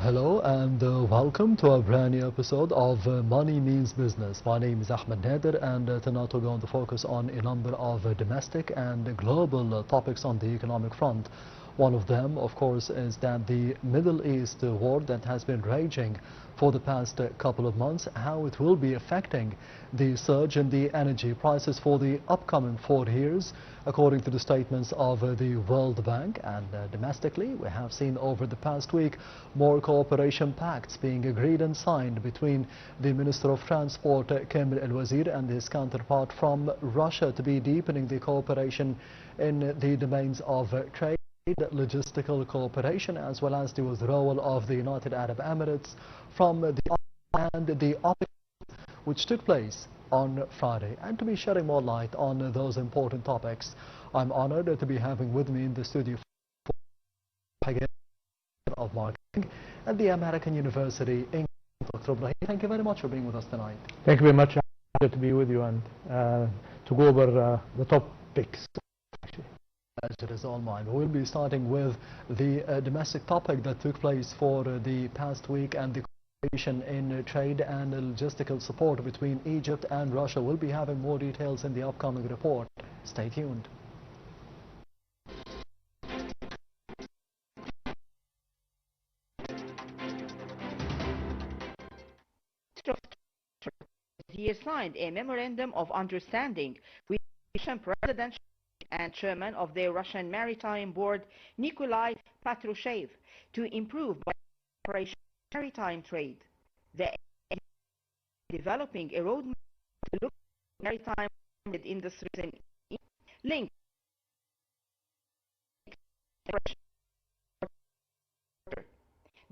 Hello and welcome to a brand new episode of Money Means Business. My name is Ahmed Nader, and tonight we're going to focus on a number of domestic and global topics on the economic front. One of them, of course, is that the Middle East war that has been raging for the past couple of months, how it will be affecting the surge in the energy prices for the upcoming 4 years, according to the statements of the World Bank. And domestically, we have seen over the past week more cooperation pacts being agreed and signed between the Minister of Transport, Kamil El-Wazir, and his counterpart from Russia to be deepening the cooperation in the domains of trade, logistical cooperation, as well as the withdrawal of the United Arab Emirates from the OPEC, which took place on Friday. And to be shedding more light on those important topics, I'm honored to be having with me in the studio Hegazy of Marketing at the American University in Dr. Ibrahim. Thank you very much for being with us tonight. Thank you very much. I'm happy to be with you and to go over the topics. Pleasure is all mine. We'll be starting with the domestic topic that took place for the past week, and the cooperation in trade and logistical support between Egypt and Russia. We'll be having more details in the upcoming report. Stay tuned. He signed a memorandum of understanding with the Russian president and chairman of the Russian Maritime Board, Nikolai Patrushev, to improve cooperation in maritime trade. The aim is developing a roadmap to look at maritime industries in link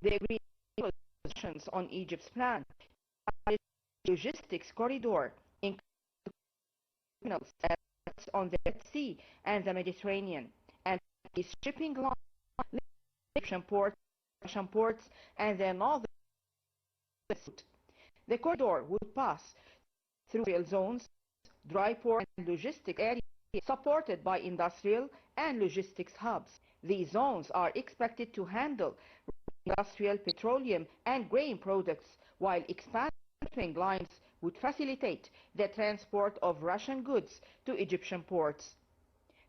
the agreement positions on Egypt's plan logistics corridor in terminals on the Red Sea and the Mediterranean, and the shipping line Egyptian ports, Russian ports, and the northern. The corridor would pass through rail zones, dry port, and logistic areas supported by industrial and logistics hubs. These zones are expected to handle industrial, petroleum, and grain products, while expanding lines would facilitate the transport of Russian goods to Egyptian ports.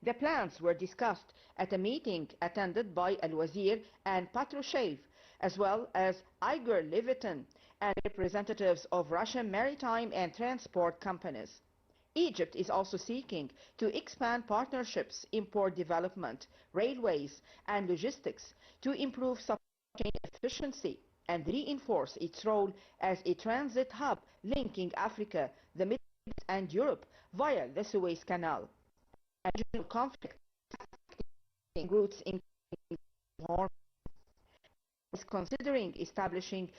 The plans were discussed at a meeting attended by El-Wazir and Patrushev, as well as Igor Levitin and representatives of Russian maritime and transport companies. Egypt is also seeking to expand partnerships in port development, railways, and logistics to improve supply chain efficiency and reinforce its role as a transit hub linking Africa, the Middle East, and Europe via the Suez Canal. Regional conflict routes in Horn is considering establishing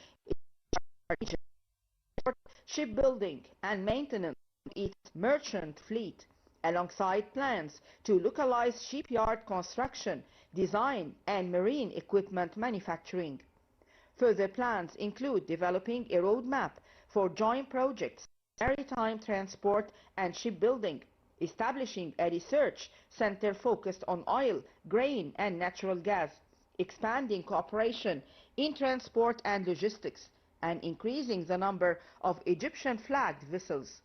shipbuilding and maintenance of its merchant fleet, alongside plans to localize shipyard construction, design, and marine equipment manufacturing. Further plans include developing a roadmap for joint projects, maritime transport and shipbuilding, establishing a research center focused on oil, grain, and natural gas, expanding cooperation in transport and logistics, and increasing the number of Egyptian-flagged vessels.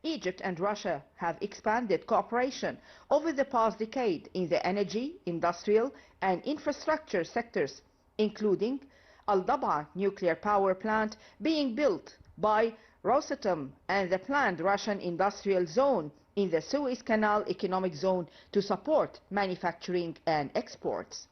Egypt and Russia have expanded cooperation over the past decade in the energy, industrial, and infrastructure sectors, including Al-Dab'a nuclear power plant being built by Rosatom and the planned Russian industrial zone in the Suez Canal economic zone to support manufacturing and exports.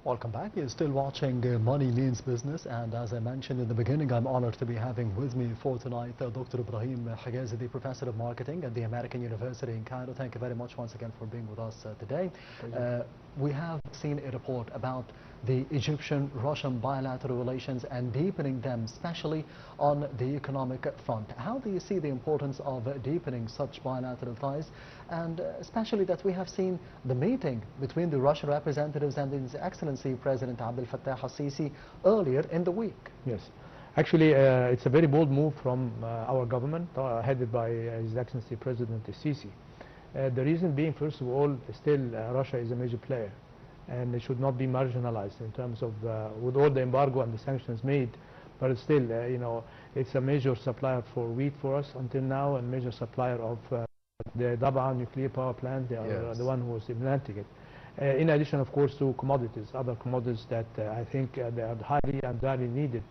Welcome back. You're still watching Money Means Business, and as I mentioned in the beginning, I'm honored to be having with me for tonight Dr. Ibrahim Hegazy, the Professor of Marketing at the American University in Cairo. Thank you very much once again for being with us today. We have seen a report about the Egyptian-Russian bilateral relations and deepening them, especially on the economic front. How do you see the importance of deepening such bilateral ties, and especially that we have seen the meeting between the Russian representatives and His Excellency President Abdel Fattah al-Sisi earlier in the week? Yes. Actually, it's a very bold move from our government, headed by His Excellency President Sisi. The reason being, first of all, still Russia is a major player, and it should not be marginalized in terms of, with all the embargo and the sanctions made, but it's still, you know, it's a major supplier for wheat for us until now, and major supplier of the Daba nuclear power plant. They are the one who was implementing it. In addition, of course, to commodities, other commodities that I think they are highly and very needed,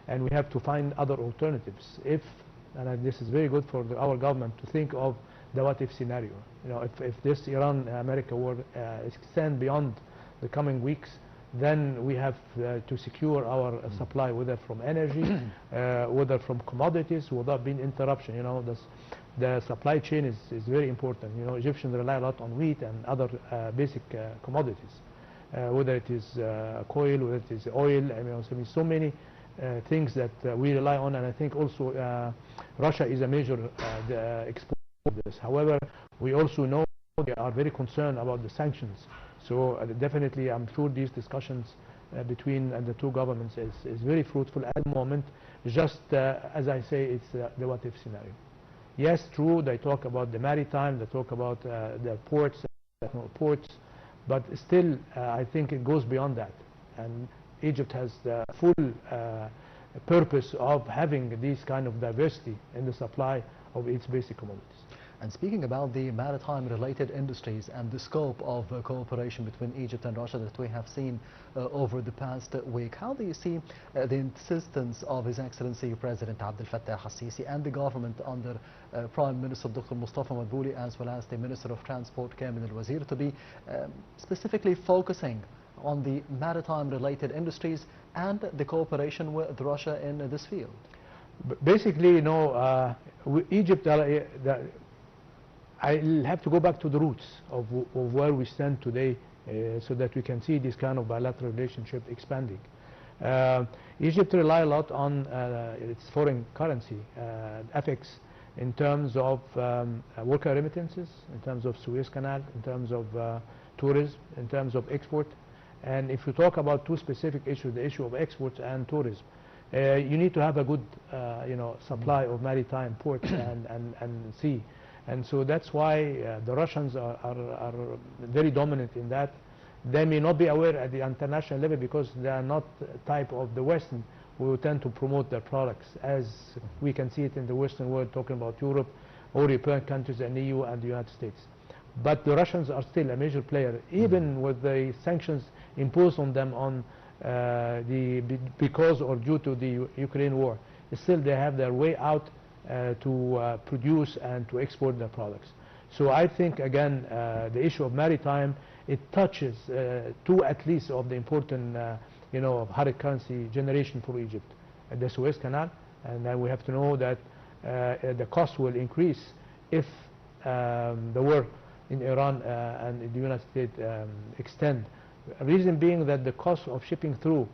and we have to find other alternatives. And this is very good for our government to think of the what-if scenario. You know, if this Iran-America war extend beyond the coming weeks, then we have to secure our supply, whether from energy, whether from commodities, without being interruption. You know, the supply chain is very important. You know, Egyptians rely a lot on wheat and other basic commodities, whether it is coal, whether it is oil. I mean, so many things that we rely on, and I think also Russia is a major exporter of this. However, we also know they are very concerned about the sanctions. So definitely, I'm sure these discussions between the two governments is very fruitful at the moment. Just as I say, it's the what-if scenario. Yes, true, they talk about the maritime, they talk about the ports, but still, I think it goes beyond that. And Egypt has the full purpose of having this kind of diversity in the supply of its basic commodities. And speaking about the maritime-related industries and the scope of cooperation between Egypt and Russia that we have seen over the past week, how do you see the insistence of His Excellency President Abdel Fattah al-Sisi and the government under Prime Minister Dr. Mustafa Madbouli, as well as the Minister of Transport Kamil al-Wazir, to be specifically focusing on the maritime-related industries and the cooperation with Russia in this field? Basically, you know, Egypt, I'll have to go back to the roots of where we stand today so that we can see this kind of bilateral relationship expanding. Egypt rely a lot on its foreign currency, FX, in terms of worker remittances, in terms of Suez Canal, in terms of tourism, in terms of export. And if you talk about two specific issues, the issue of exports and tourism, you need to have a good you know, supply of maritime ports and sea. And so that's why the Russians are very dominant in that. They may not be aware at the international level because they are not type of the Western who tend to promote their products, as we can see it in the Western world, talking about Europe or European countries and EU and the United States. But the Russians are still a major player, even with the sanctions imposed on them on because or due to the Ukraine war. Still, they have their way out to produce and to export their products. So I think, again, the issue of maritime, it touches two at least of the important you know, hard currency generation for Egypt, the Suez Canal, and then we have to know that the cost will increase if the war in Iran and the United States extend. Reason being that the cost of shipping through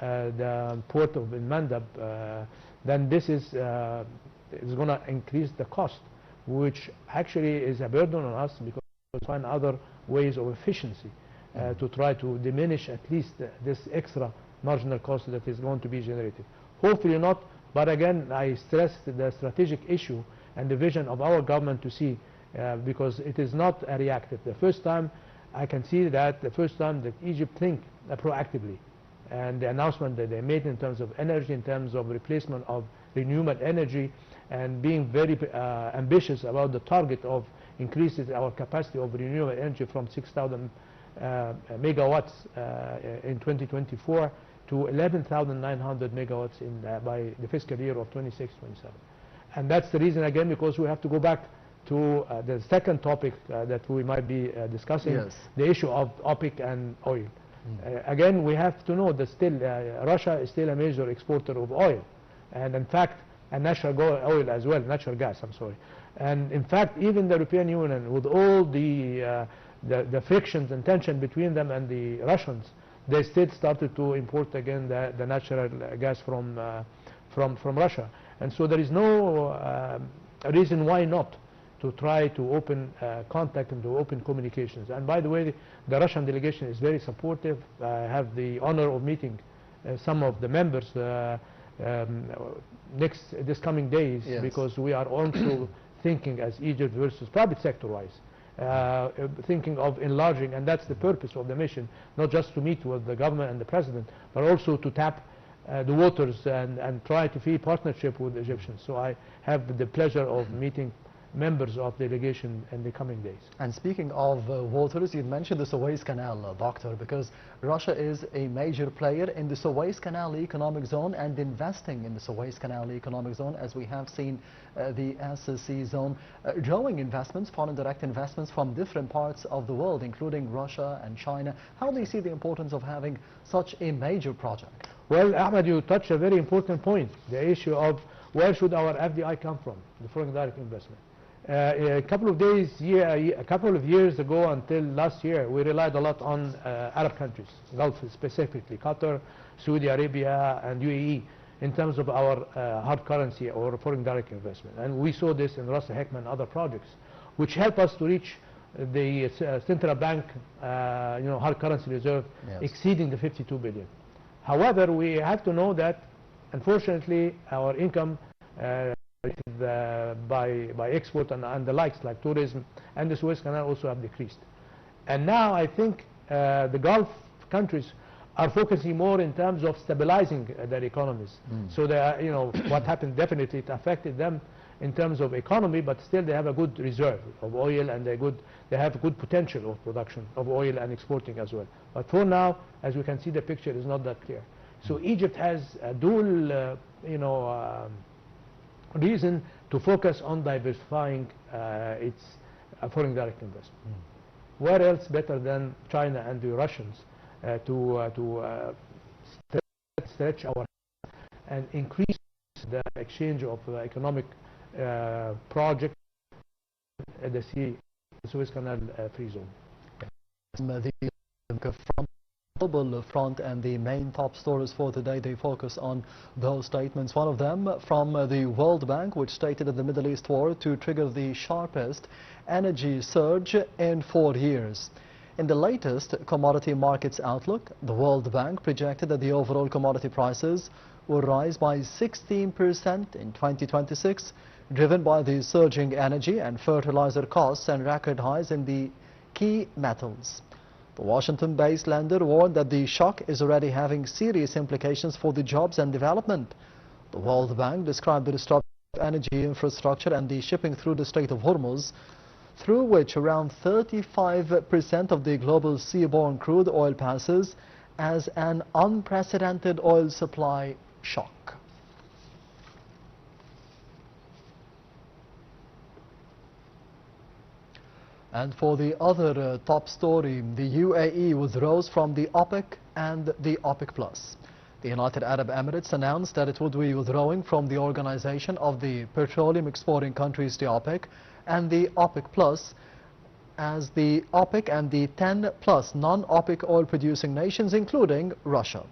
the port of Mandab, then this is going to increase the cost, which actually is a burden on us because we find other ways of efficiency to try to diminish at least this extra marginal cost that is going to be generated. Hopefully not, but again, I stress the strategic issue and the vision of our government to see, because it is not a reactive. The first time I can see that, the first time that Egypt think proactively, and the announcement that they made in terms of energy, in terms of replacement of renewable energy, and being very ambitious about the target of increasing our capacity of renewable energy from 6,000 megawatts in 2024 to 11,900 megawatts by the fiscal year of 26-27. And that's the reason, again, because we have to go back to the second topic that we might be discussing, yes, the issue of OPEC and oil. Again, we have to know that still Russia is still a major exporter of oil, and in fact, and natural oil as well, natural gas, I'm sorry. And in fact, even the European Union, with all the frictions and tension between them and the Russians, they still started to import again the natural gas from Russia. And so there is no reason why not to try to open contact and to open communications. And by the way, the Russian delegation is very supportive. I have the honor of meeting some of the members this coming days, Yes. because we are also thinking as Egypt versus private sector-wise, thinking of enlarging, and that's the purpose of the mission, not just to meet with the government and the president, but also to tap the waters and try to feel partnership with the Egyptians. So I have the pleasure of meeting members of the delegation in the coming days. And speaking of waters, you mentioned the Suez Canal, Doctor, because Russia is a major player in the Suez Canal economic zone and investing in the Suez Canal economic zone, as we have seen the SCC zone drawing investments, foreign direct investments from different parts of the world, including Russia and China. How do you see the importance of having such a major project? Well, Ahmed, you touched a very important point, the issue of where should our FDI come from, the foreign direct investment. A couple of years ago until last year, we relied a lot on Arab countries, Gulf specifically, Qatar, Saudi Arabia, and UAE, in terms of our hard currency or foreign direct investment. And we saw this in Ras Al Hikma and other projects, which help us to reach the central bank hard currency reserve, yes, exceeding the 52 billion. However, we have to know that, unfortunately, our income by export and the likes, like tourism and the Suez Canal, also have decreased. And now I think the Gulf countries are focusing more in terms of stabilizing their economies. So they are, what happened, definitely it affected them in terms of economy, but still they have a good reserve of oil, and they have good potential of production of oil and exporting as well. But for now, as we can see, the picture is not that clear. So Egypt has a dual reason to focus on diversifying its foreign direct investment. Where else better than China and the Russians to stretch our and increase the exchange of economic project at the Suez Canal free zone. From global front, and the main top stories for today, they focus on those statements. One of them from the World Bank, which stated that the Middle East war to trigger the sharpest energy surge in 4 years. In the latest commodity markets outlook, the World Bank projected that the overall commodity prices will rise by 16% in 2026, driven by the surging energy and fertilizer costs and record highs in the key metals. The Washington-based lender warned that the shock is already having serious implications for the jobs and development. The World Bank described the disruption of energy infrastructure and the shipping through the Strait of Hormuz, through which around 35% of the global seaborne crude oil passes, as an unprecedented oil supply shock. And for the other top story, the UAE withdraws from the OPEC and the OPEC Plus. The United Arab Emirates announced that it would be withdrawing from the organization of the petroleum exporting countries, the OPEC, and the OPEC Plus, as the OPEC and the 10 plus non-OPEC oil producing nations, including Russia.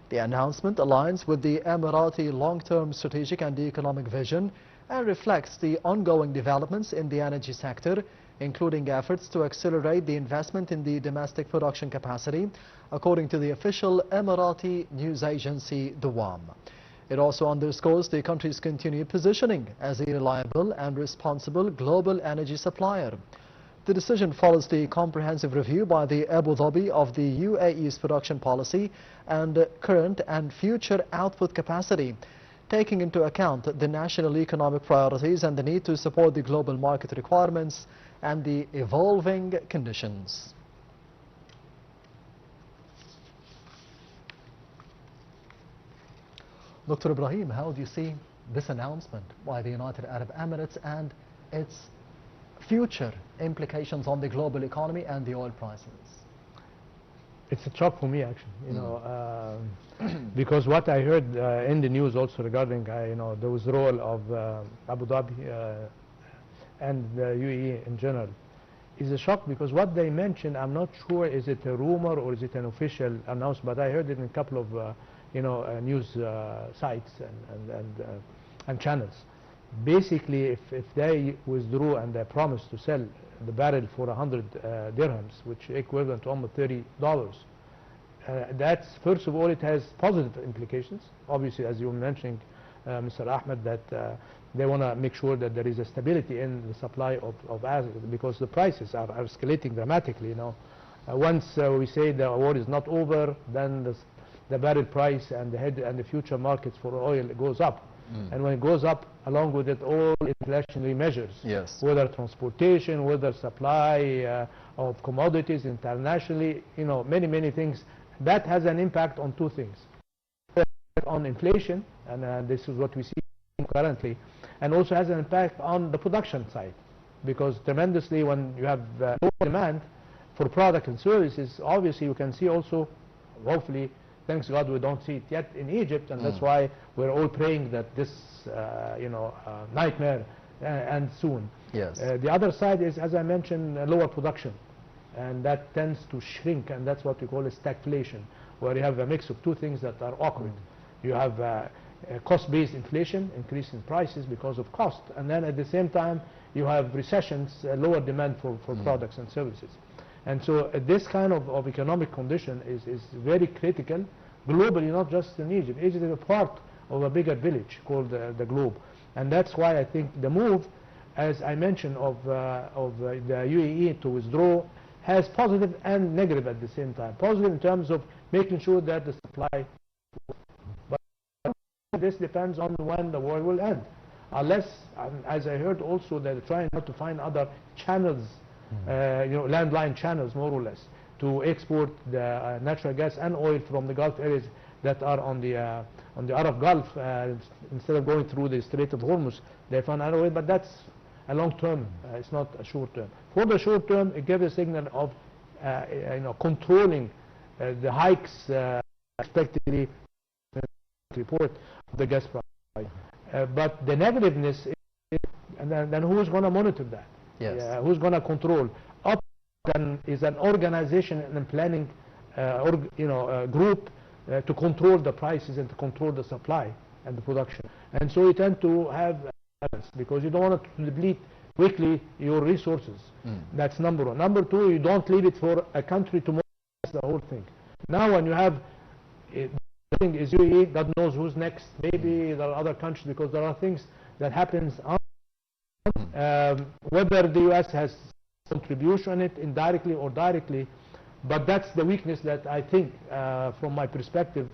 The announcement aligns with the Emirati long-term strategic and economic vision and reflects the ongoing developments in the energy sector, including efforts to accelerate the investment in the domestic production capacity, according to the official Emirati news agency, Dawam. It also underscores the country's continued positioning as a reliable and responsible global energy supplier. The decision follows the comprehensive review by the Abu Dhabi of the UAE's production policy and current and future output capacity, taking into account the national economic priorities and the need to support the global market requirements and the evolving conditions. Dr. Ibrahim, how do you see this announcement by the United Arab Emirates and its future implications on the global economy and the oil prices? It's a shock for me, actually, because what I heard in the news also regarding, the withdrawal of Abu Dhabi and the UAE in general is a shock, because what they mentioned, I'm not sure is it a rumor or is it an official announcement, but I heard it in a couple of news sites and channels. Basically, if they withdrew and they promised to sell the barrel for 100 dirhams, which equivalent to almost $30, That's, first of all, it has positive implications. Obviously, as you were mentioning, Mr. Ahmed, that they want to make sure that there is a stability in the supply of assets, because the prices are escalating dramatically. Once we say the war is not over, then the barrel price and the future markets for oil goes up. And when it goes up, along with it, all inflationary measures, whether transportation, whether supply of commodities internationally, many things, that has an impact on two things. On inflation, and this is what we see currently, and also has an impact on the production side, because tremendously when you have low demand for product and services, obviously you can see also, hopefully, thanks God we don't see it yet in Egypt, and that's why we're all praying that this nightmare ends soon. The other side is, as I mentioned, lower production, and that tends to shrink, and that's what we call a stagflation, where you have a mix of two things that are awkward. You have cost-based inflation, increase in prices because of cost, and then at the same time you have recessions, lower demand for products and services. And so this kind of economic condition is very critical globally, not just in Egypt. Egypt is a part of a bigger village called the globe, and that's why I think the move, as I mentioned, of the UAE to withdraw has positive and negative at the same time. Positive in terms of making sure that the supply, but this depends on when the war will end. Unless, as I heard also, they're trying not to find other channels, landline channels, more or less, to export the natural gas and oil from the Gulf areas that are on the Arab Gulf, instead of going through the Strait of Hormuz. They found another way, but that's a long term. It's not a short term. For the short term, it gives a signal of controlling the hikes expectedly report the gas price. But the negativeness is, and then who's going to monitor that? Who's going to control? Then is an organization and planning group to control the prices and to control the supply and the production. And so you tend to have balance, because you don't want to deplete quickly your resources. That's number one. Number two, you don't leave it for a country to monopolize the whole thing. Now when you have the thing is UAE, God knows who's next. Maybe there are other countries, because there are things that happens on whether the US has contribution in it, indirectly or directly, but that's the weakness that I think, from my perspective,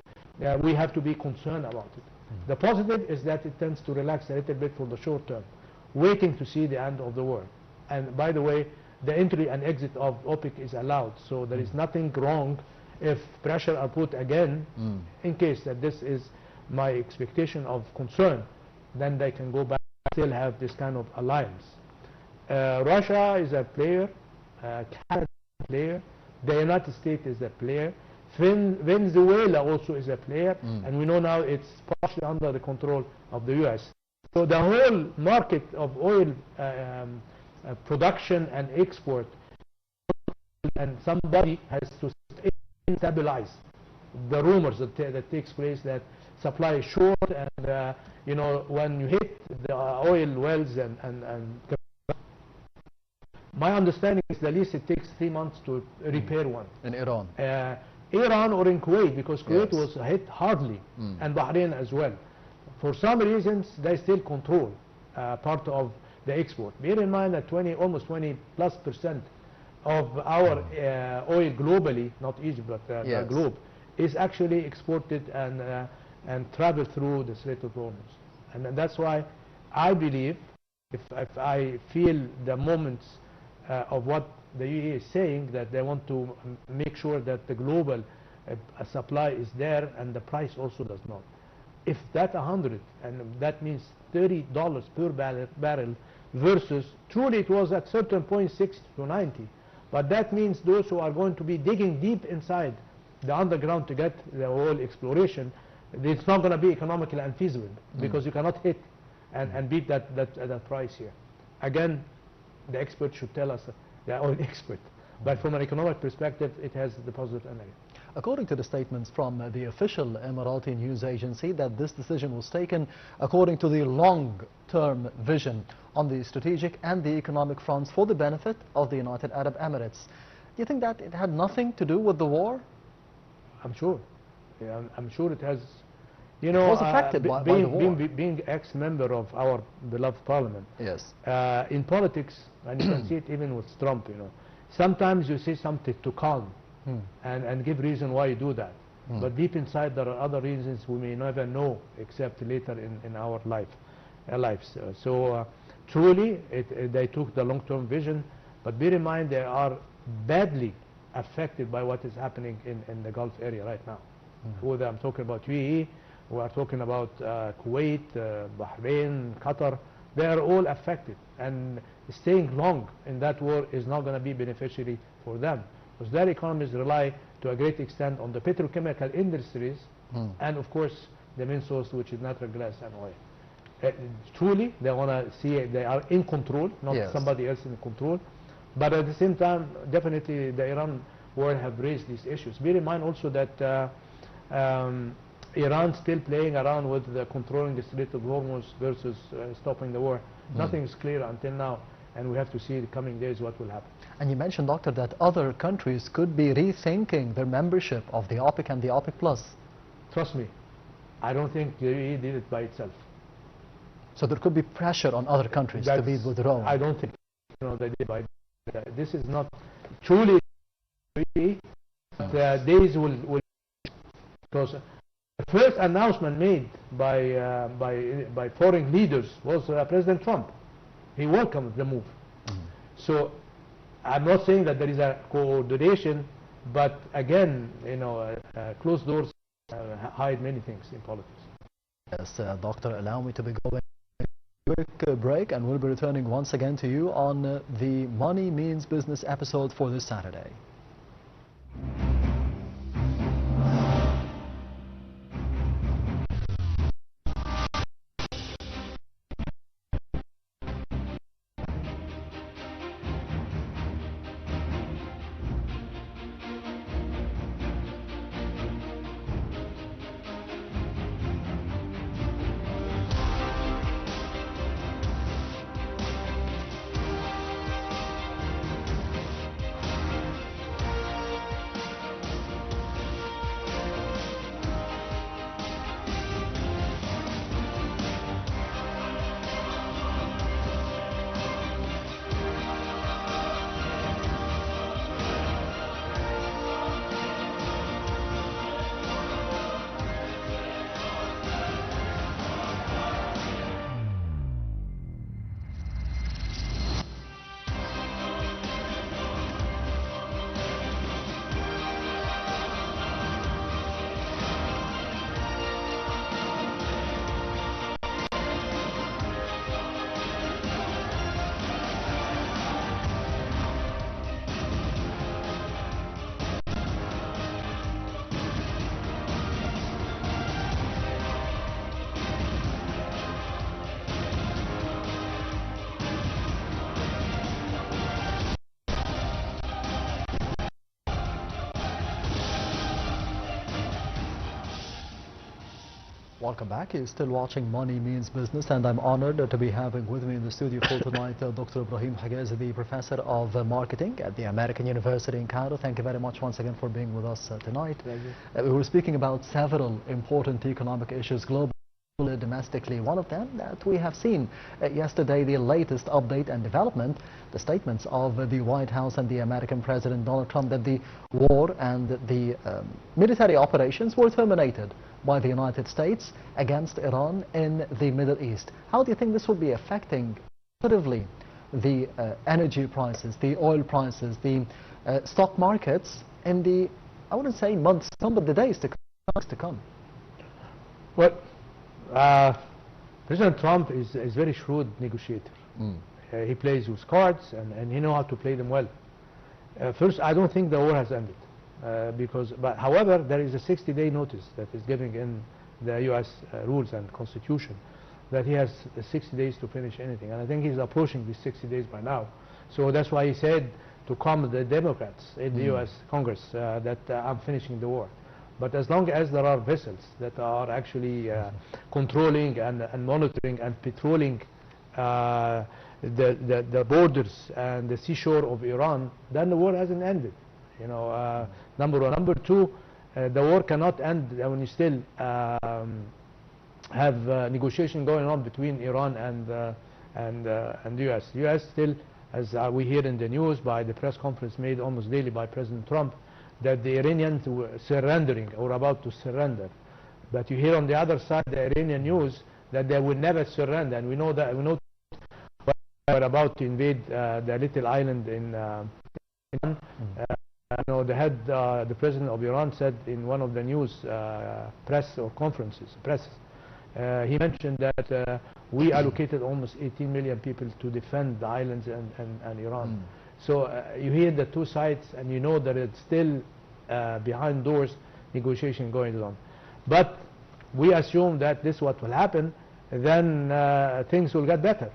we have to be concerned about it. The positive is that it tends to relax a little bit for the short term, waiting to see the end of the war. And by the way, the entry and exit of OPEC is allowed, so there is nothing wrong if pressure are put again, in case that this is my expectation of concern, then they can go back, still have this kind of alliance. Russia is a player, Canada is a player, the United States is a player, Venezuela also is a player, and we know now it's partially under the control of the US. So the whole market of oil production and export, and somebody has to stabilize the rumors that takes place that supply is short, and when you hit the oil wells and my understanding is the least it takes 3 months to repair one. In Iran? Iran or in Kuwait, because Kuwait was hit hardly, and Bahrain as well. For some reasons, they still control part of the export. Bear in mind that almost 20+% of our oil globally, not Egypt, but the globe, is actually exported and traveled through the Strait of Hormuz. And that's why I believe, if I feel the moments of what the UAE is saying, that they want to make sure that the global supply is there and the price also does not. If that 100, and that means $30 per barrel versus, truly it was at certain point 60 to 90, but that means those who are going to be digging deep inside the underground to get the oil exploration, it's not going to be economically unfeasible, because you cannot hit and beat that price here. Again, the expert should tell us, the oil expert, but from an economic perspective, it has the positive and negative. According to the statements from the official Emirati news agency, that this decision was taken according to the long-term vision on the strategic and the economic fronts for the benefit of the United Arab Emirates. Do you think that it had nothing to do with the war? I'm sure. Yeah, I'm sure it has. You know, was affected by the war. being ex-member of our beloved parliament. Yes. In politics, and you can see it even with Trump, you know, sometimes you say something to calm and give reason why you do that. But deep inside there are other reasons we may never know except later in our lives. Truly, they took the long-term vision, but bear in mind they are badly affected by what is happening in the Gulf area right now. Whether I'm talking about UAE, we are talking about Kuwait, Bahrain, Qatar, they are all affected, and staying long in that war is not going to be beneficiary for them, because their economies rely to a great extent on the petrochemical industries and of course the main source, which is natural gas and oil. Truly they want to see they are in control, not somebody else in control, but at the same time definitely the Iran war have raised these issues. Bear in mind also that Iran still playing around with the controlling the Strait of Hormuz versus stopping the war. Nothing is clear until now, and we have to see in the coming days what will happen. And you mentioned, Doctor, that other countries could be rethinking their membership of the OPEC and the OPEC Plus. Trust me, I don't think the UAE did it by itself. So there could be pressure on other countries to be withdrawn. I don't think they did by this is not truly UAE. The days will because the first announcement made by foreign leaders was President Trump. He welcomed the move. So I'm not saying that there is a coordination, but again, you know, closed doors hide many things in politics. Yes, Doctor, allow me to be going a quick break, and we'll be returning once again to you on the Money Means Business episode for this Saturday. Welcome back. You're still watching Money Means Business, and I'm honored to be having with me in the studio for tonight Dr. Ibrahim Hegazy, the Professor of Marketing at the American University in Cairo. Thank you very much once again for being with us tonight. We were speaking about several important economic issues globally, domestically. One of them that we have seen yesterday, the latest update and development, the statements of the White House and the American President Donald Trump that the war and the military operations were terminated by the United States against Iran in the Middle East. How do you think this will be affecting positively the energy prices, the oil prices, the stock markets in the, I wouldn't say months to come, but the days to come? Well, President Trump is a very shrewd negotiator. He plays with cards and he knows how to play them well. First, I don't think the war has ended. But however, there is a 60-day notice that is given in the U.S. rules and Constitution that he has 60 days to finish anything, and I think he's approaching these 60 days by now. So that's why he said to calm the Democrats in the U.S. Congress that I'm finishing the war. But as long as there are vessels that are actually controlling and monitoring and patrolling the borders and the seashore of Iran, then the war hasn't ended. You know, number one. Number two, The war cannot end when you still have negotiation going on between Iran and the U.S. U.S. still, as we hear in the news by the press conference made almost daily by President Trump, that the Iranians were surrendering or about to surrender. But you hear on the other side the Iranian news that they will never surrender, and we know that they were about to invade the little island in Iran. The president of Iran said in one of the news press or conferences, he mentioned that we allocated almost 18 million people to defend the islands and Iran. So you hear the two sides, and you know that it's still behind doors negotiation going on. But we assume that this is what will happen, then things will get better.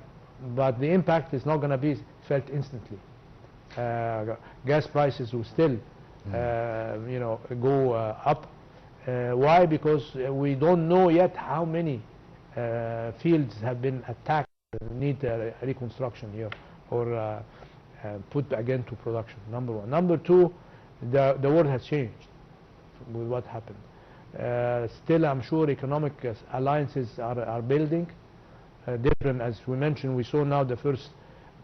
But the impact is not going to be felt instantly. Gas prices will still go up. Why? Because we don't know yet how many fields have been attacked, need reconstruction here or put again to production, number one. Number two, the world has changed with what happened. Still, I'm sure economic alliances are building. Different, as we mentioned, we saw now the first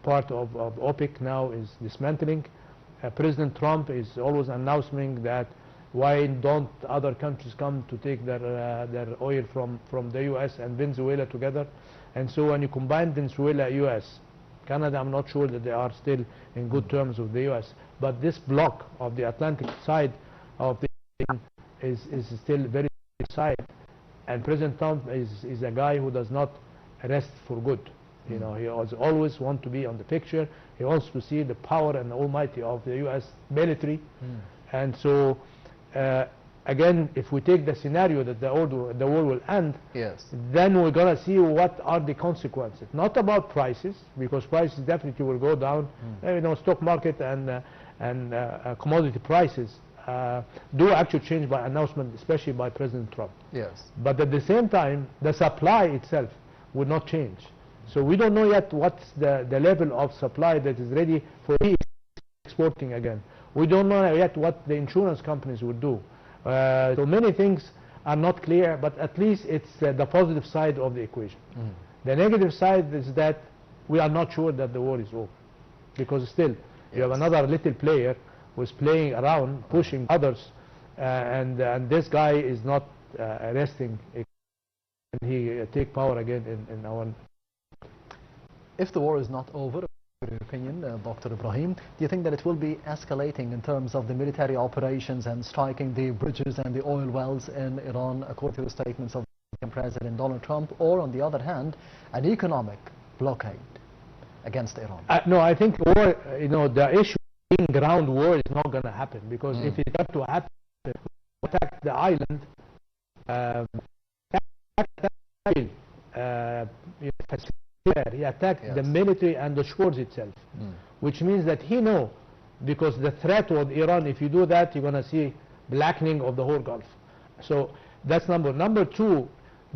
part of OPEC now is dismantling. President Trump is always announcing that why don't other countries come to take their oil from the U.S. and Venezuela together. And so when you combine Venezuela, U.S., Canada, I'm not sure that they are still in good terms with the U.S. But this block of the Atlantic side of the is still very side. And President Trump is a guy who does not rest for good. He always wants to be on the picture. He wants to see the power and the almighty of the U.S. military. And so, again, if we take the scenario that the war will end, then we're going to see what are the consequences. Not about prices, because prices definitely will go down. Stock market and commodity prices do actually change by announcement, especially by President Trump. But at the same time, the supply itself would not change. So we don't know yet what's the level of supply that is ready for exporting again. We don't know yet what the insurance companies will do. So many things are not clear, but at least it's the positive side of the equation. The negative side is that we are not sure that the war is over, because still you have another little player who's playing around, pushing others, and this guy is not resting. And he take power again in our. If the war is not over, in your opinion, Dr. Ibrahim, do you think that it will be escalating in terms of the military operations and striking the bridges and the oil wells in Iran, according to the statements of President Donald Trump, or on the other hand, an economic blockade against Iran? No, I think war, the issue being ground war is not going to happen, because if it got to happen, attack the island, he attacked the military and the shores itself, which means that he knows, because the threat with Iran, if you do that, you're going to see blackening of the whole Gulf. So that's number two.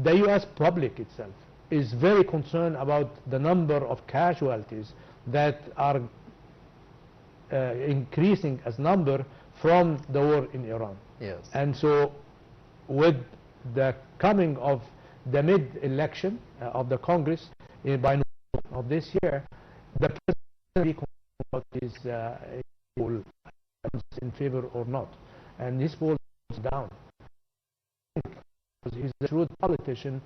The U.S. public itself is very concerned about the number of casualties that are increasing as number from the war in Iran. And so with the coming of the mid-election of the Congress by November of this year, the president will be his poll in favor or not, and his poll is down. He's a shrewd politician,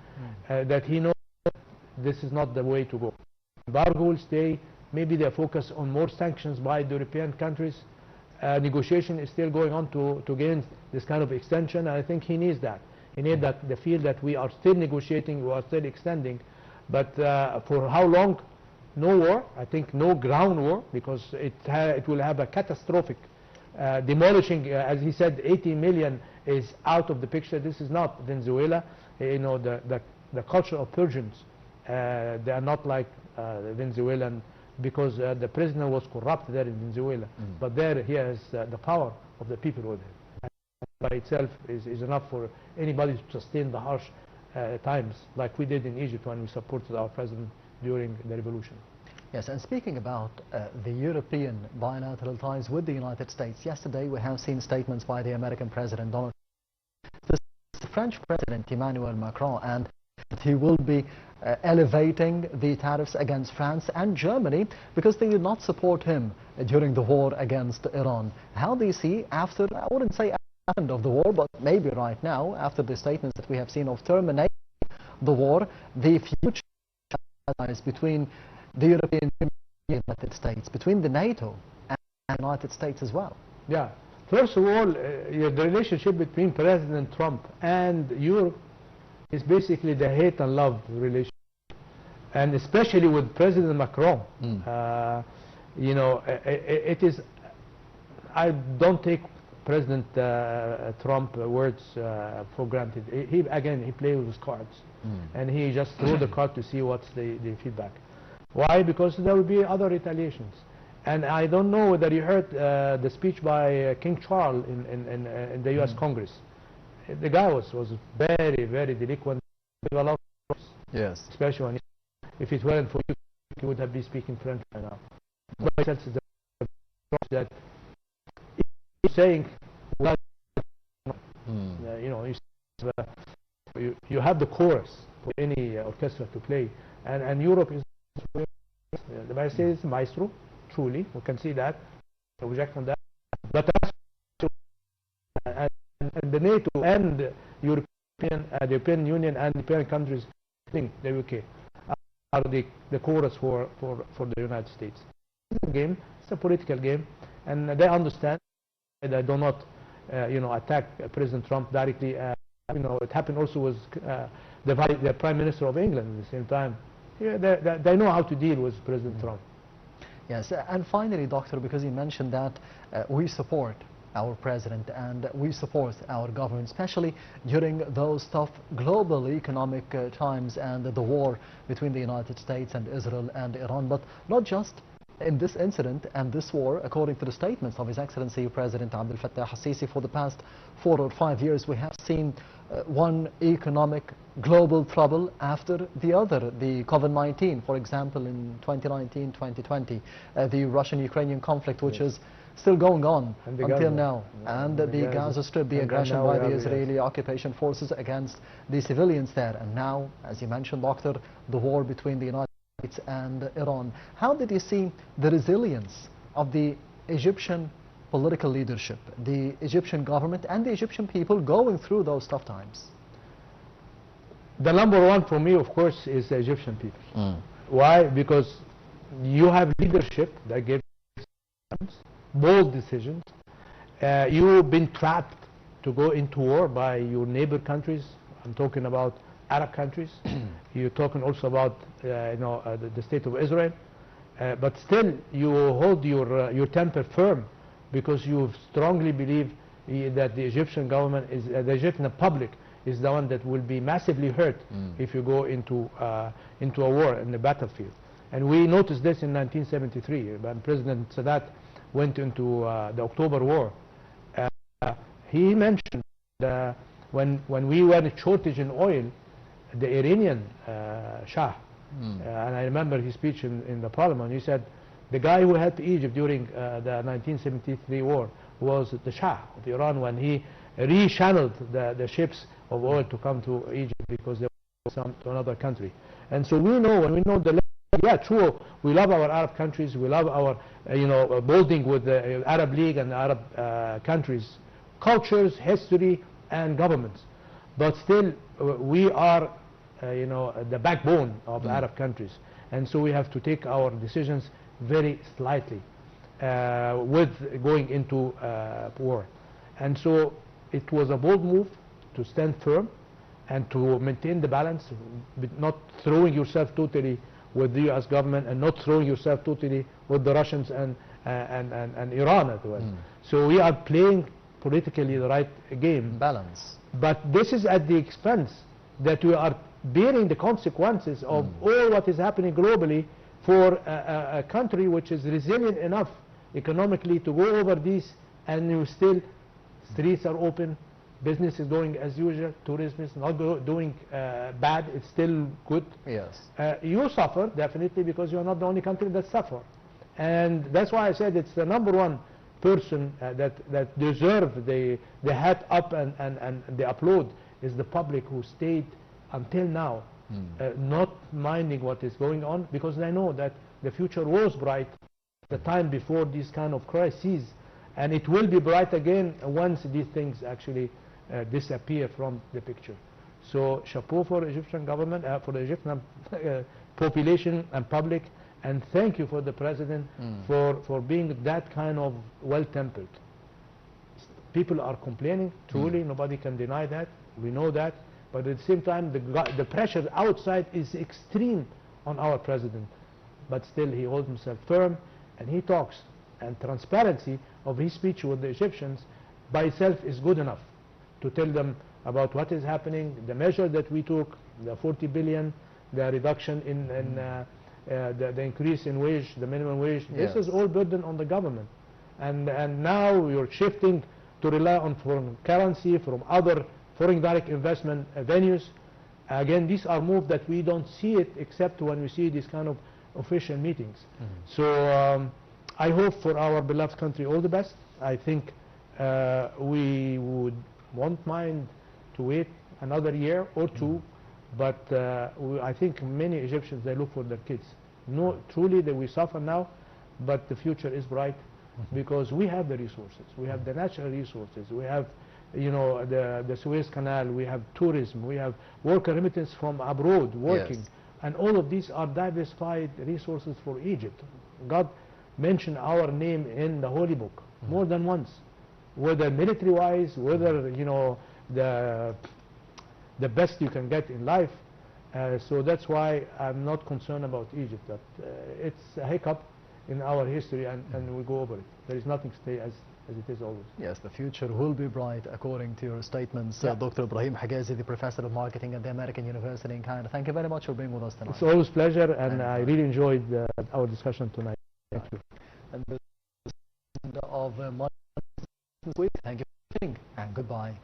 that he knows this is not the way to go. Embargo will stay. Maybe they focus on more sanctions by the European countries. Negotiation is still going on to gain this kind of extension. I think he needs that. He needs that the feel that we are still negotiating, we are still extending. But for how long? No war. I think no ground war, because it will have a catastrophic demolishing. As he said, 80 million is out of the picture. This is not Venezuela. The culture of Persians, they are not like Venezuelan, because the president was corrupt there in Venezuela. But there he has the power of the people with him. By itself is enough for anybody to sustain the harsh times, like we did in Egypt when we supported our president during the revolution. Yes, and speaking about the European bilateral ties with the United States, yesterday we have seen statements by the American President Donald French President Emmanuel Macron, and that he will be elevating the tariffs against France and Germany because they did not support him during the war against Iran. How do you see, after, I wouldn't say at the end of the war, but maybe right now, after the statements that we have seen of terminating the war, the future allies between the European Union and the United States, between the NATO and the United States as well? Yeah. First of all, the relationship between President Trump and Europe is basically the hate and love relationship, and especially with President Macron. You know, it is. I don't take President Trump words for granted. He plays with his cards, and he just threw the card to see what's the feedback. Why? Because there will be other retaliations. And I don't know whether you heard the speech by King Charles in the U.S. Congress. The guy was very, very delinquent. Yes. Especially when if it weren't for you, he would have been speaking French by now. But that he's saying, well, you know, you have the chorus for any orchestra to play, and Europe is the United is maestro. Truly, we can see that, project on that. But and the NATO and the European Union and the European countries, I think the UK, are the chorus for the United States. It's a game, it's a political game, and they understand. They do not, you know, attack President Trump directly. You know, it happened also with the Prime Minister of England at the same time. Yeah, they know how to deal with President Trump. Yes, and finally, Doctor, because you mentioned that we support our president and we support our government, especially during those tough global economic times and the war between the United States and Israel and Iran, but not just in this incident and this war. According to the statements of His Excellency President Abdel Fattah al-Sisi, for the past 4 or 5 years we have seen one economic global trouble after the other. The COVID-19, for example, in 2019, 2020, the Russian-Ukrainian conflict, which is still going on until now, and the Gaza Strip, the aggression by the Israeli occupation forces against the civilians there, and now, as you mentioned, Doctor, the war between the United States and Iran. How did you see the resilience of the Egyptian political leadership, the Egyptian government and the Egyptian people going through those tough times? The number one for me, of course, is the Egyptian people. Why? Because you have leadership that gives bold decisions. You've been trapped to go into war by your neighbor countries. I'm talking about Arab countries. You're talking also about you know, the state of Israel. But still, you hold your temper firm, because you strongly believe that the Egyptian government is the Egyptian public is the one that will be massively hurt if you go into a war in the battlefield. And we noticed this in 1973 when President Sadat went into the October War. He mentioned when we were in a shortage in oil, the Iranian Shah, and I remember his speech in the parliament, he said, the guy who helped Egypt during the 1973 war was the Shah of Iran, when he rechanneled the ships of oil to come to Egypt because they were to another country. And so we know, when we know the, yeah, true, we love our Arab countries, we love our, you know, molding with the Arab League and Arab countries, cultures, history, and governments. But still, we are, you know, the backbone of Arab countries. And so we have to take our decisions very slightly with going into war. And so it was a bold move to stand firm and to maintain the balance, not throwing yourself totally with the U.S. government and not throwing yourself totally with the Russians and Iran as well. So we are playing politically the right game. Balance. But this is at the expense that we are bearing the consequences of all what is happening globally for a country which is resilient enough economically to go over these, and you still, streets are open, business is going as usual, tourism is not doing bad, it's still good. Yes. You suffer, definitely, because you are not the only country that suffer. And that's why I said it's the number one person that deserve the hat up and the applaud is the public who stayed until now not minding what is going on, because they know that the future was bright the time before these kind of crises, and it will be bright again once these things actually disappear from the picture. So chapeau for Egyptian government, for the Egyptian population and public, and thank you for the president for being that kind of well-tempered. People are complaining, truly, nobody can deny that, we know that, but at the same time the pressure outside is extreme on our president, but still he holds himself firm and he talks, and transparency of his speech with the Egyptians by itself is good enough to tell them about what is happening, the measure that we took, the 40 billion, the reduction in the increase in wage, the minimum wage. This is all burden on the government, and now we are shifting to rely on foreign currency from other foreign direct investment venues. Again, these are moves that we don't see it except when we see these kind of official meetings. So I hope for our beloved country all the best. I think we won't mind to wait another year or two, but I think many Egyptians, they look for their kids. No, truly that we suffer now, but the future is bright because we have the resources, we have the natural resources, we have, you know, the Suez Canal, we have tourism, we have worker remittance from abroad working, and all of these are diversified resources for Egypt. God mentioned our name in the Holy Book more than once, whether military-wise, whether, you know, the best you can get in life. So that's why I'm not concerned about Egypt. That it's a hiccup in our history, and we go over it. There is nothing to stay as it is always. Yes, the future will be bright according to your statements. Dr. Ibrahim Hegazy, the Professor of Marketing at the American University in Canada. Thank you very much for being with us tonight. It's always a pleasure, and I really enjoyed our discussion tonight. Thank you. And the of Money this week. Thank you for watching, and goodbye.